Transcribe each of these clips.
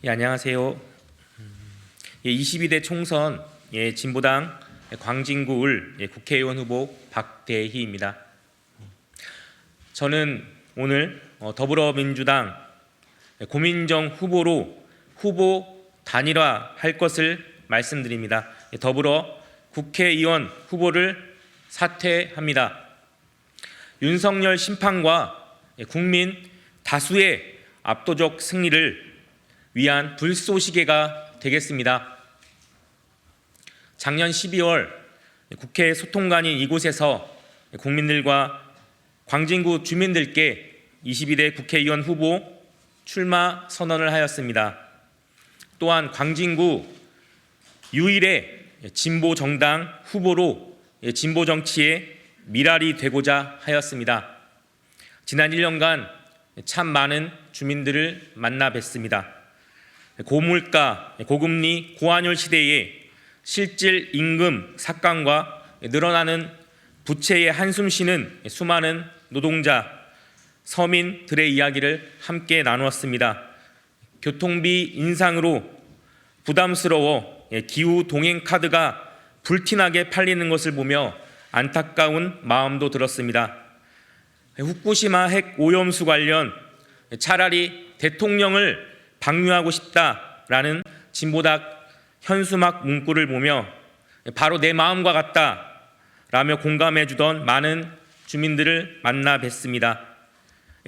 안녕하세요. 22대 총선 진보당 광진구을 국회의원 후보 박대희입니다. 저는 오늘 더불어민주당 고민정 후보로 후보 단일화할 것을 말씀드립니다. 더불어 국회의원 후보를 사퇴합니다. 윤석열 심판과 국민 다수의 압도적 승리를 위한 불쏘시개가 되겠습니다. 작년 12월 국회 소통관인 이곳에서 국민들과 광진구 주민들께 22대 국회의원 후보 출마 선언을 하였습니다. 또한 광진구 유일의 진보 정당 후보로 진보 정치의 미랄이 되고자 하였습니다. 지난 1년간 참 많은 주민들을 만나 뵀습니다. 고물가, 고금리, 고환율 시대에 실질 임금 삭감과 늘어나는 부채에 한숨 쉬는 수많은 노동자, 서민들의 이야기를 함께 나누었습니다. 교통비 인상으로 부담스러워 기후 동행 카드가 불티나게 팔리는 것을 보며 안타까운 마음도 들었습니다. 후쿠시마 핵 오염수 관련 차라리 대통령을 방류하고 싶다라는 진보당 현수막 문구를 보며 바로 내 마음과 같다라며 공감해 주던 많은 주민들을 만나 뵀습니다.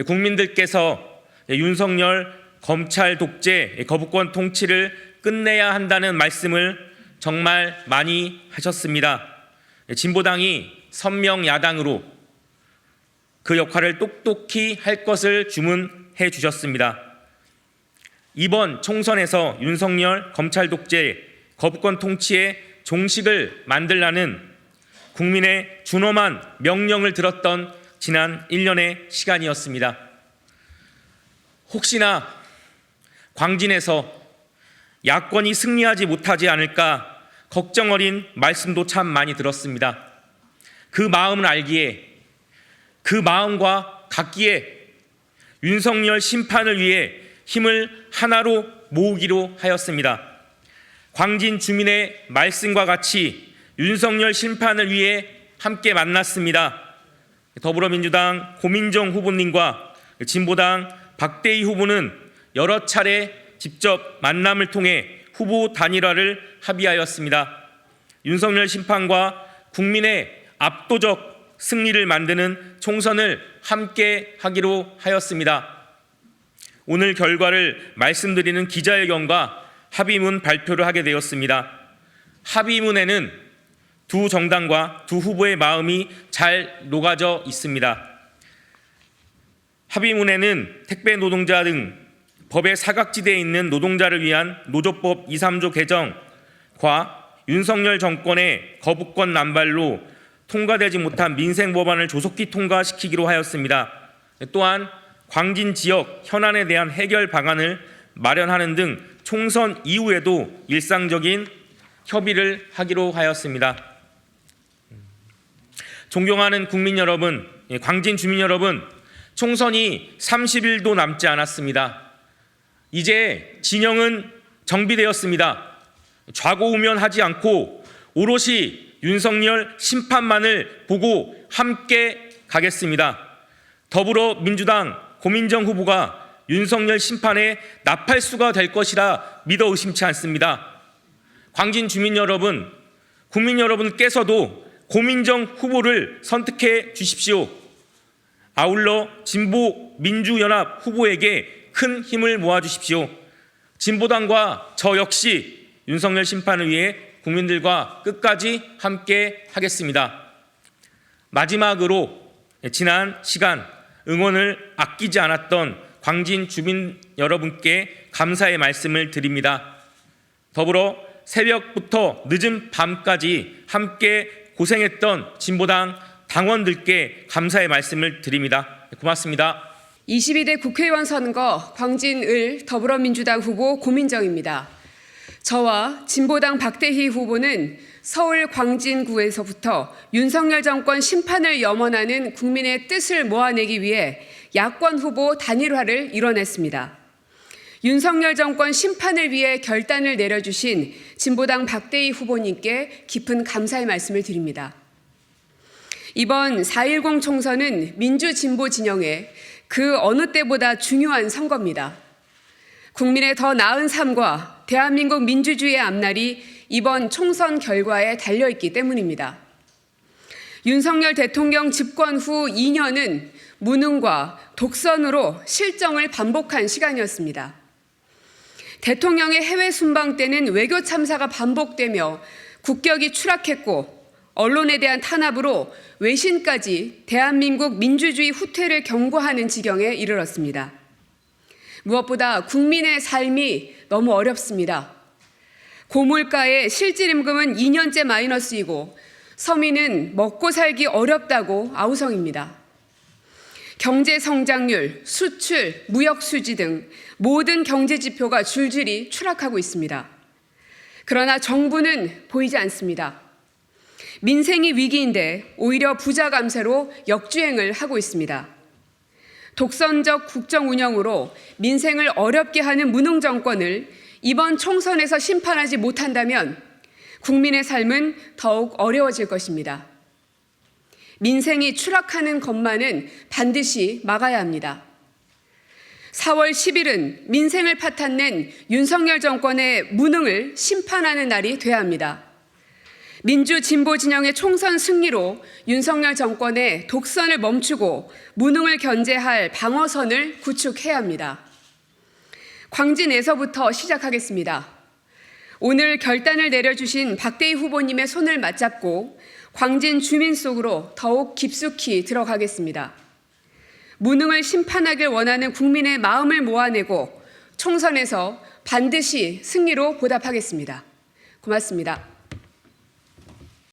국민들께서 윤석열 검찰 독재 거부권 통치를 끝내야 한다는 말씀을 정말 많이 하셨습니다. 진보당이 선명 야당으로 그 역할을 똑똑히 할 것을 주문해 주셨습니다. 이번 총선에서 윤석열 검찰 독재 거부권 통치의 종식을 만들라는 국민의 준엄한 명령을 들었던 지난 1년의 시간이었습니다. 혹시나 광진에서 야권이 승리하지 못하지 않을까 걱정 어린 말씀도 참 많이 들었습니다. 그 마음을 알기에, 그 마음과 같기에 윤석열 심판을 위해 힘을 하나로 모으기로 하였습니다. 광진 주민의 말씀과 같이 윤석열 심판을 위해 함께 만났습니다. 더불어민주당 고민정 후보님과 진보당 박대희 후보는 여러 차례 직접 만남을 통해 후보 단일화를 합의하였습니다. 윤석열 심판과 국민의 압도적 승리를 만드는 총선을 함께 하기로 하였습니다. 오늘 결과를 말씀드리는 기자회견과 합의문 발표를 하게 되었습니다. 합의문에는 두 정당과 두 후보의 마음이 잘 녹아져 있습니다. 합의문에는 택배 노동자 등 법의 사각지대에 있는 노동자를 위한 노조법 2, 3조 개정과 윤석열 정권의 거부권 남발로 통과되지 못한 민생 법안을 조속히 통과시키기로 하였습니다. 또한 광진 지역 현안에 대한 해결 방안을 마련하는 등 총선 이후에도 일상적인 협의를 하기로 하였습니다. 존경하는 국민 여러분, 광진 주민 여러분, 총선이 30일도 남지 않았습니다. 이제 진영은 정비되었습니다. 좌고우면하지 않고 오롯이 윤석열 심판만을 보고 함께 가겠습니다. 더불어민주당 고민정 후보가 윤석열 심판의 나팔수가 될 것이라 믿어 의심치 않습니다. 광진 주민 여러분, 국민 여러분께서도 고민정 후보를 선택해 주십시오. 아울러 진보민주연합 후보에게 큰 힘을 모아주십시오. 진보당과 저 역시 윤석열 심판을 위해 국민들과 끝까지 함께 하겠습니다. 마지막으로 지난 시간 응원을 아끼지 않았던 광진 주민 여러분께 감사의 말씀을 드립니다. 더불어 새벽부터 늦은 밤까지 함께 고생했던 진보당 당원들께 감사의 말씀을 드립니다. 고맙습니다. 22대 국회의원 선거 광진을 더불어민주당 후보 고민정입니다. 저와 진보당 박대희 후보는 서울 광진구에서부터 윤석열 정권 심판을 염원하는 국민의 뜻을 모아내기 위해 야권 후보 단일화를 이뤄냈습니다. 윤석열 정권 심판을 위해 결단을 내려주신 진보당 박대희 후보님께 깊은 감사의 말씀을 드립니다. 이번 4.10 총선은 민주진보 진영에 그 어느 때보다 중요한 선거입니다. 국민의 더 나은 삶과 대한민국 민주주의의 앞날이 이번 총선 결과에 달려있기 때문입니다. 윤석열 대통령 집권 후 2년은 무능과 독선으로 실정을 반복한 시간이었습니다. 대통령의 해외 순방 때는 외교 참사가 반복되며 국격이 추락했고 언론에 대한 탄압으로 외신까지 대한민국 민주주의 후퇴를 경고하는 지경에 이르렀습니다. 무엇보다 국민의 삶이 너무 어렵습니다. 고물가의 실질임금은 2년째 마이너스이고 서민은 먹고 살기 어렵다고 아우성입니다. 경제 성장률, 수출, 무역 수지 등 모든 경제 지표가 줄줄이 추락하고 있습니다. 그러나 정부는 보이지 않습니다. 민생이 위기인데 오히려 부자 감세로 역주행을 하고 있습니다. 독선적 국정 운영으로 민생을 어렵게 하는 무능 정권을 이번 총선에서 심판하지 못한다면 국민의 삶은 더욱 어려워질 것입니다. 민생이 추락하는 것만은 반드시 막아야 합니다. 4월 10일은 민생을 파탄낸 윤석열 정권의 무능을 심판하는 날이 돼야 합니다. 민주 진보 진영의 총선 승리로 윤석열 정권의 독선을 멈추고 무능을 견제할 방어선을 구축해야 합니다. 광진에서부터 시작하겠습니다. 오늘 결단을 내려주신 박대희 후보님의 손을 맞잡고 광진 주민 속으로 더욱 깊숙이 들어가겠습니다. 무능을 심판하길 원하는 국민의 마음을 모아내고 총선에서 반드시 승리로 보답하겠습니다. 고맙습니다.